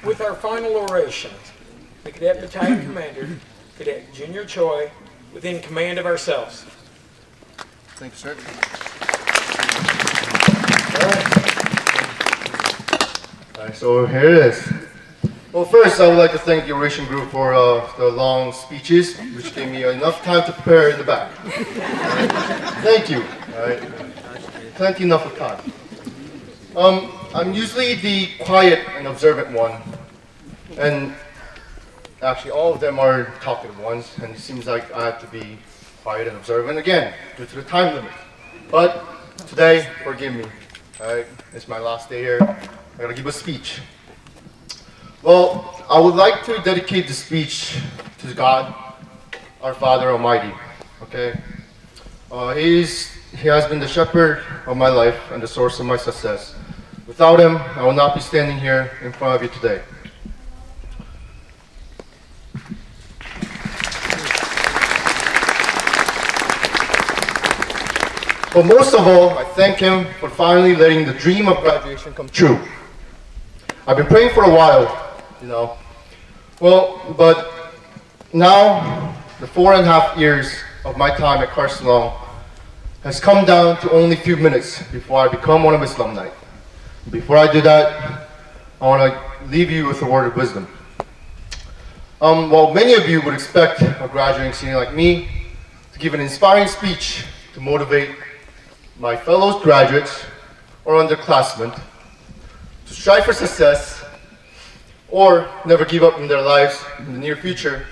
With our final oration, the Cadet Battalion Commander, Cadet Jun-Yeol Choi, within command of ourselves. Thank you, sir. All right, so here it is. Well, first, I would like to thank the Oration group for the long speeches, which gave me enough time to prepare in the back. Thank you. All right. Plenty enough of time. I'm usually the quiet and observant one, and actually all of them are talkative ones, and it seems like I have to be quiet and observant again, due to the time limit. But today, forgive me. All right, it's my last day here. I gotta give a speech. Well, I would like to dedicate the speech to God, our Father Almighty. Okay, He has been the shepherd of my life and the source of my success. Without Him, I will not be standing here in front of you today. But most of all, I thank Him for finally letting the dream of graduation come true. I've been praying for a while, you know. Well, but now the 4.5 years of my time at Carson has come down to only a few minutes before I become one of His alumni. Before I do that, I want to leave you with a word of wisdom. While many of you would expect a graduating senior like me to give an inspiring speech to motivate my fellow graduates or underclassmen to strive for success or never give up in their lives in the near future,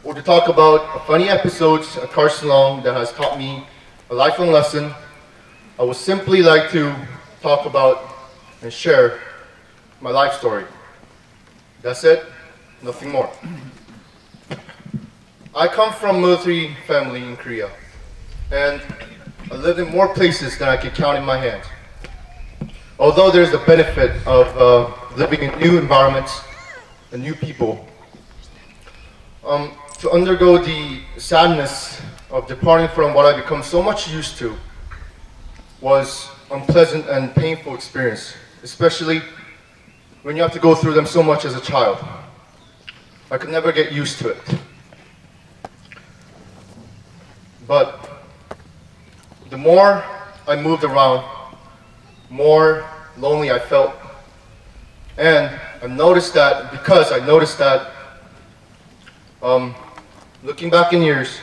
or to talk about funny episodes at Carson that has taught me a lifelong lesson, I would simply like to talk about and share my life story. That's it, nothing more. I come from a military family in Korea, and I lived in more places than I can count in my hand. Although there's the benefit of living in new environments and new people, to undergo the sadness of departing from what I've become so much used to was unpleasant and painful experience, especially when you have to go through them so much as a child. I could never get used to it. But the more I moved around, more lonely I felt. And I noticed that, looking back in years,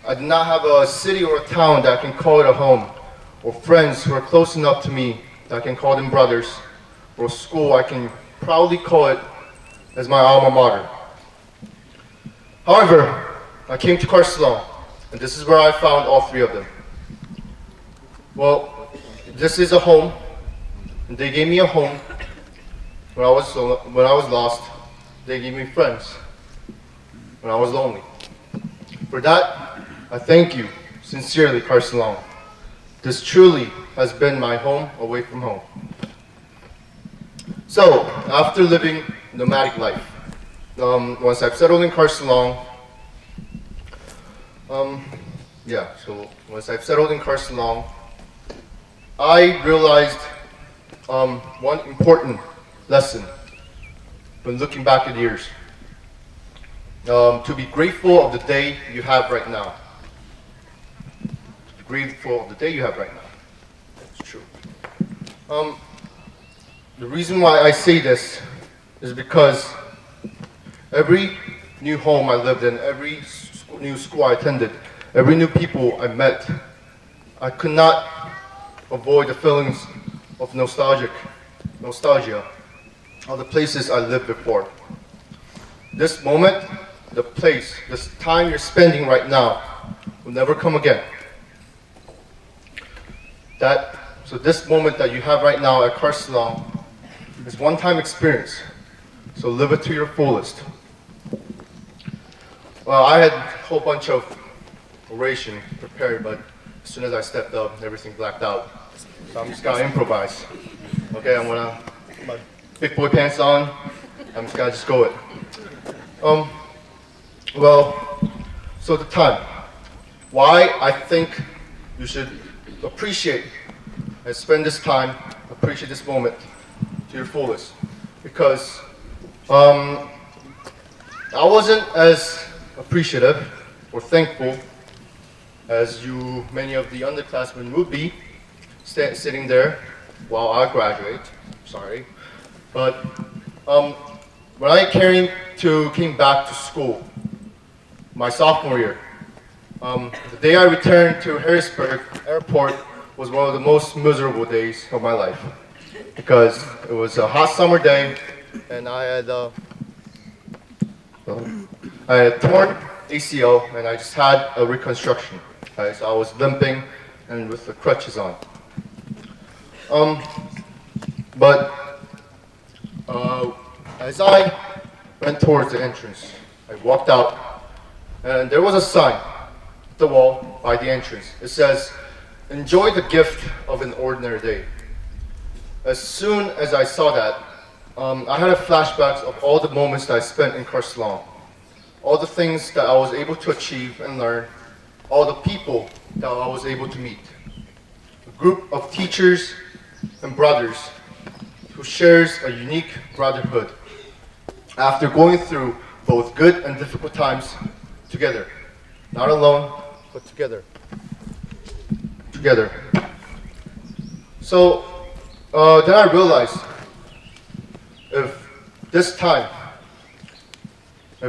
I did not have a city or a town that I can call it a home, or friends who are close enough to me that I can call them brothers, or a school I can proudly call it as my alma mater. However, I came to Carson, and this is where I found all three of them. Well, this is a home, and they gave me a home when I was lost. They gave me friends when I was lonely. For that, I thank you sincerely, Carson. This truly has been my home away from home. So, after living nomadic life, once I've settled in Carson, I realized one important lesson when looking back at years. To be grateful of the day you have right now. To be grateful of the day you have right now. That's true. The reason why I say this is because every new home I lived in, every new school I attended, every new people I met, I could not avoid the feelings of nostalgia of the places I lived before. This moment, the place, this time you're spending right now will never come again. So this moment that you have right now at Carson is one-time experience. So live it to your fullest. Well, I had a whole bunch of oration prepared, but as soon as I stepped up, everything blacked out. So I'm just gonna improvise. Okay, I'm gonna put my big boy pants on. I'm just gonna go it. So the time. Why I think you should appreciate and spend this time, appreciate this moment to your fullest. because I wasn't as appreciative or thankful as many of the underclassmen would be, sitting there while I graduate. Sorry, but when I came back to school, my sophomore year, the day I returned to Harrisburg Airport was one of the most miserable days of my life because it was a hot summer day and I had torn ACL and I just had a reconstruction. Right? So I was limping and with the crutches on. But as I went towards the entrance, I walked out and there was a sign at the wall by the entrance. It says, "Enjoy the gift of an ordinary day." As soon as I saw that, I had flashbacks of all the moments that I spent in Carson, all the things that I was able to achieve and learn, all the people that I was able to meet. A group of teachers and brothers who shares a unique brotherhood after going through both good and difficult times together. Not alone, but together. Together. So then I realized if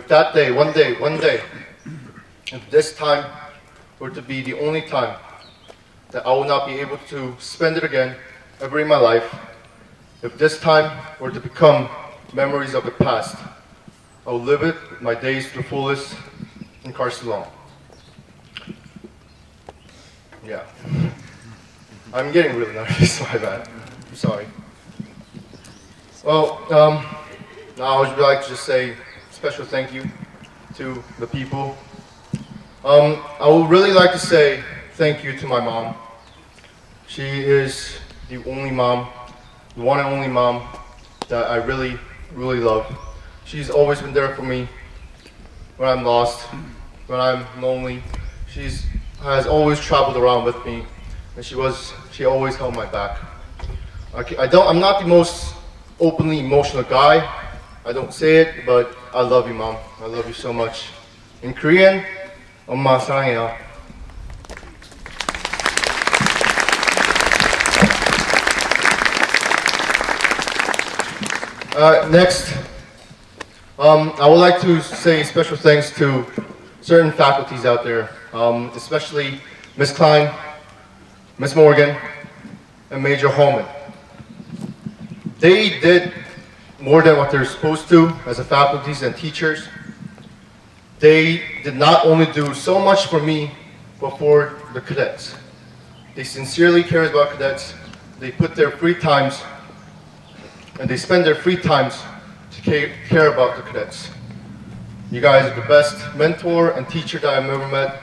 that day, one day, if this time were to be the only time that I will not be able to spend it again ever in my life, if this time were to become memories of the past, I will live it with my days to the fullest in Carson. Yeah. I'm getting really nervous, my bad. I'm sorry. Well, now I would like to just say a special thank you to the people. I would really like to say thank you to my mom. She is the only mom, the one and only mom that I really, really love. She's always been there for me when I'm lost, when I'm lonely. She has always traveled around with me, and she always held my back. I'm not the most openly emotional guy. I don't say it, but I love you, Mom. I love you so much. In Korean, 엄마 사랑해요. Next, I would like to say special thanks to certain faculties out there, especially Ms. Klein, Ms. Morgan, and Major Holman. They did more than what they're supposed to as a faculties and teachers. They did not only do so much for me, but for the cadets. They sincerely care about cadets. They put their free times and they spend their free times to care about the cadets. You guys are the best mentor and teacher that I've ever met.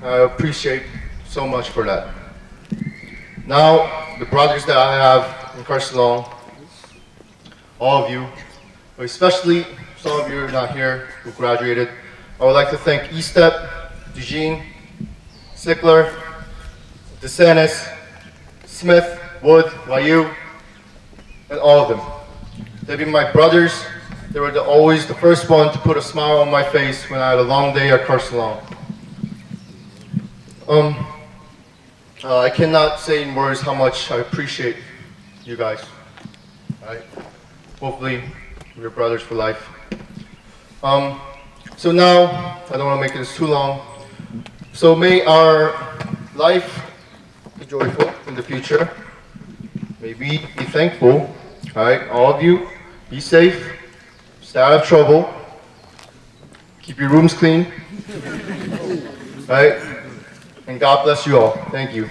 I appreciate so much for that. Now, the brothers that I have in Carson, all of you, but especially some of you are not here who graduated, I would like to thank Estep, Eugene, Sickler, DeSantis, Smith, Wood, Wayu, and all of them. They've been my brothers. They were always the first one to put a smile on my face when I had a long day at Carson. I cannot say in words how much I appreciate you guys. Right? Hopefully, we're brothers for life. So now, I don't want to make this too long. So may our life be joyful in the future. May we be thankful. All right, all of you, be safe, stay out of trouble, keep your rooms clean. All right, and God bless you all. Thank you.